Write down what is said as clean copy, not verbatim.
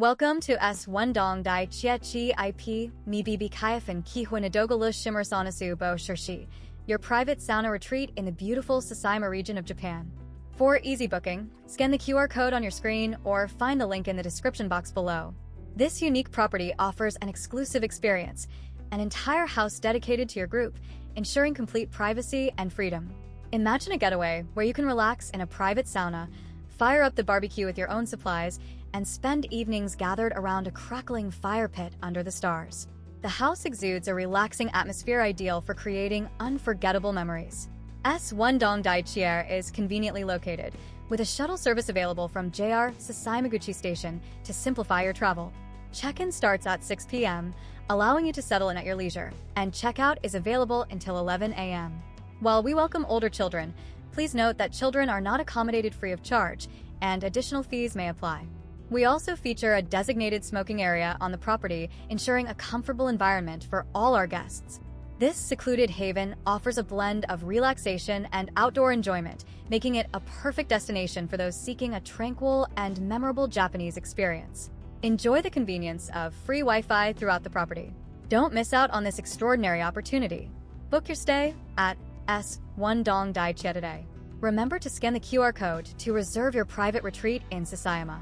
Welcome to1棟貸切BBQ ya takifana nadoga bo shirshi, your private sauna retreat in the beautiful Sasayama region of Japan. For easy booking, scan the QR code on your screen or find the link in the description box below. This unique property offers an exclusive experience, an entire house dedicated to your group, ensuring complete privacy and freedom. Imagine a getaway where you can relax in a private sauna, fire up the barbecue with your own supplies, and spend evenings gathered around a crackling fire pit under the stars. The house exudes a relaxing atmosphere ideal for creating unforgettable memories. S1 Daichier is conveniently located, with a shuttle service available from JR篠山口station to simplify your travel. Check-in starts at 6 p.m., allowing you to settle in at your leisure, and checkout is available until 11 a.m. While we welcome older children, please note that children are not accommodated free of charge, and additional fees may apply. We also feature a designated smoking area on the property, ensuring a comfortable environment for all our guests. This secluded haven offers a blend of relaxation and outdoor enjoyment, making it a perfect destination for those seeking a tranquil and memorable Japanese experience. Enjoy the convenience of free Wi-Fi throughout the property. Don't miss out on this extraordinary opportunity. Book your stay at S1 Daichier today. Remember to scan the QR code to reserve your private retreat in Sasayama.